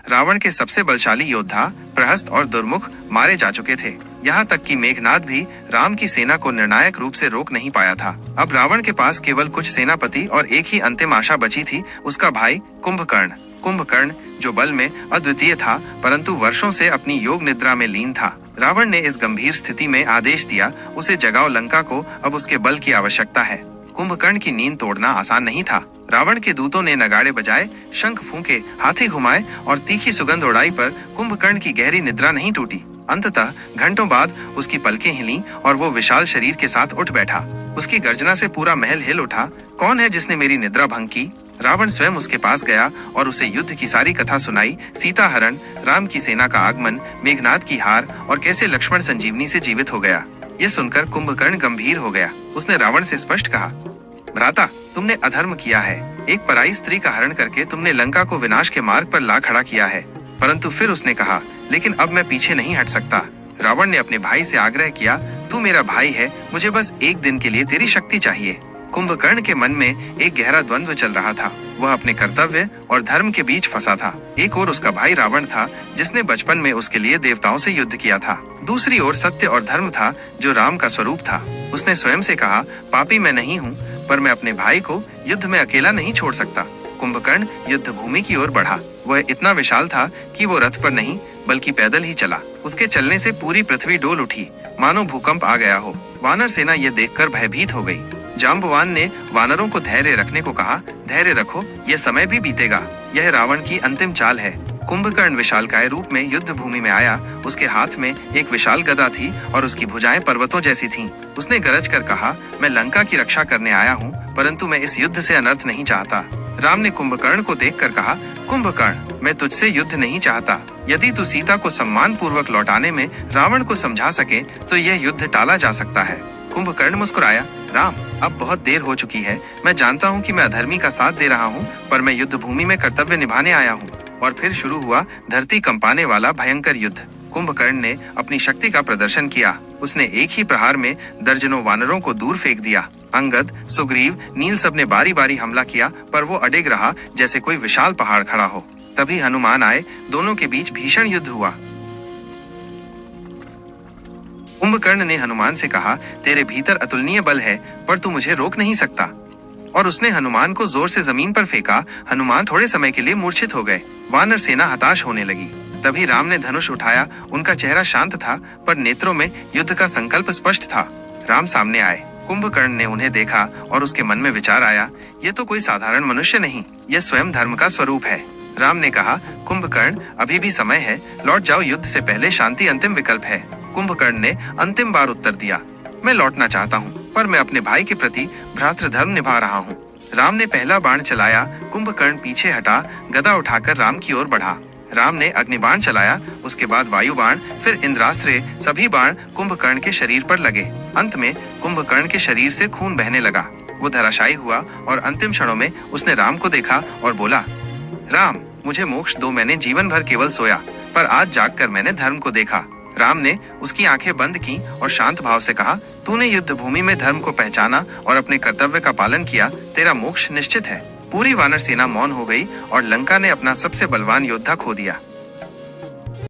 रावण के सबसे बलशाली योद्धा प्रहस्त और दुर्मुख मारे जा चुके थे। यहाँ तक कि मेघनाद भी राम की सेना को निर्णायक रूप से रोक नहीं पाया था। अब रावण के पास केवल कुछ सेनापति और एक ही अंतिम आशा बची थी, उसका भाई कुंभकर्ण। कुंभकर्ण जो बल में अद्वितीय था, परंतु वर्षों से अपनी योग निद्रा में लीन था। रावण ने इस गंभीर स्थिति में आदेश दिया, उसे जगाओ, लंका को अब उसके बल की आवश्यकता है। कुंभकर्ण की नींद तोड़ना आसान नहीं था। रावण के दूतों ने नगाड़े बजाए, शंख फूंके, हाथी घुमाए और तीखी सुगंध उड़ाई, पर कुंभकर्ण की गहरी निद्रा नहीं टूटी। अंततः घंटों बाद उसकी पलकें हिलीं और वो विशाल शरीर के साथ उठ बैठा। उसकी गर्जना से पूरा महल हिल उठा। कौन है जिसने मेरी निद्रा भंग की? रावण स्वयं उसके पास गया और उसे युद्ध की सारी कथा सुनाई। सीता हरण, राम की सेना का आगमन, मेघनाद की हार और कैसे लक्ष्मण संजीवनी से जीवित हो गया। ये सुनकर कुंभकर्ण गंभीर हो गया। उसने रावण से स्पष्ट कहा, भ्राता, तुमने अधर्म किया है। एक पराई स्त्री का हरण करके तुमने लंका को विनाश के मार्ग पर ला खड़ा किया है। परंतु फिर उसने कहा, लेकिन अब मैं पीछे नहीं हट सकता। रावण ने अपने भाई से आग्रह किया, तू मेरा भाई है, मुझे बस एक दिन के लिए तेरी शक्ति चाहिए। कुंभकर्ण के मन में एक गहरा द्वंद्व चल रहा था। वह अपने कर्तव्य और धर्म के बीच फंसा था। एक ओर उसका भाई रावण था, जिसने बचपन में उसके लिए देवताओं से युद्ध किया था। दूसरी ओर सत्य और धर्म था, जो राम का स्वरूप था। उसने स्वयं से कहा, पापी मैं नहीं हूँ, पर मैं अपने भाई को युद्ध में अकेला नहीं छोड़ सकता। कुंभकर्ण युद्ध भूमि की ओर बढ़ा। वह इतना विशाल था कि वो रथ पर नहीं बल्कि पैदल ही चला। उसके चलने से पूरी पृथ्वी डोल उठी, मानो भूकंप आ गया हो। वानर सेना ये देखकर भयभीत हो गई। जाम्बवान ने वानरों को धैर्य रखने को कहा, धैर्य रखो, यह समय भी बीतेगा। यह रावण की अंतिम चाल है। कुंभकर्ण विशालकाय रूप में युद्ध भूमि में आया। उसके हाथ में एक विशाल गदा थी और उसकी भुजाएं पर्वतों जैसी थीं। उसने गरज कर कहा, मैं लंका की रक्षा करने आया हूँ, परंतु मैं इस युद्ध से अनर्थ नहीं चाहता। राम ने कुंभकर्ण को देखकर कहा, कुंभकर्ण, मैं तुझसे युद्ध नहीं चाहता। यदि तू सीता को सम्मान पूर्वक लौटाने में रावण को समझा सके तो यह युद्ध टाला जा सकता है। कुंभकर्ण मुस्कुराया, राम, अब बहुत देर हो चुकी है। मैं जानता हूँ कि मैं अधर्मी का साथ दे रहा हूँ, पर मैं युद्ध भूमि में कर्तव्य निभाने आया हूँ। और फिर शुरू हुआ धरती कंपाने वाला भयंकर युद्ध। कुंभकर्ण ने अपनी शक्ति का प्रदर्शन किया। उसने एक ही प्रहार में दर्जनों वानरों को दूर फेंक दिया। अंगद, सुग्रीव, नील सब ने बारी बारी हमला किया, पर वो अडिग रहा जैसे कोई विशाल पहाड़ खड़ा हो। तभी हनुमान आए। दोनों के बीच भीषण युद्ध हुआ। कुंभकर्ण ने हनुमान से कहा, तेरे भीतर अतुलनीय बल है, पर तू मुझे रोक नहीं सकता। और उसने हनुमान को जोर से जमीन पर फेंका। हनुमान थोड़े समय के लिए मूर्छित हो गए। वानर सेना हताश होने लगी। तभी राम ने धनुष उठाया। उनका चेहरा शांत था, पर नेत्रों में युद्ध का संकल्प स्पष्ट था। राम सामने आए। कुंभकर्ण ने उन्हें देखा और उसके मन में विचार आया, ये तो कोई साधारण मनुष्य नहीं, यह स्वयं धर्म का स्वरूप है। राम ने कहा, कुंभकर्ण, अभी भी समय है, लौट जाओ। युद्ध से पहले शांति अंतिम विकल्प है। कुंभकर्ण ने अंतिम बार उत्तर दिया, मैं लौटना चाहता हूँ, पर मैं अपने भाई के प्रति भ्रातृधर्म निभा रहा हूँ। राम ने पहला बाण चलाया। कुंभकर्ण पीछे हटा, गदा उठाकर राम की ओर बढ़ा। राम ने अग्निबाण चलाया, उसके बाद वायु बाण, फिर इंद्रास्त्र। सभी बाण कुंभकर्ण के शरीर पर लगे। अंत में कुंभकर्ण के शरीर से खून बहने लगा। वो धराशायी हुआ और अंतिम क्षणों में उसने राम को देखा और बोला, राम, मुझे मोक्ष दो। मैंने जीवन भर केवल सोया, पर आज जागकर मैंने धर्म को देखा। राम ने उसकी आंखें बंद की और शांत भाव से कहा, तूने युद्ध भूमि में धर्म को पहचाना और अपने कर्तव्य का पालन किया, तेरा मोक्ष निश्चित है। पूरी वानर सेना मौन हो गई और लंका ने अपना सबसे बलवान योद्धा खो दिया।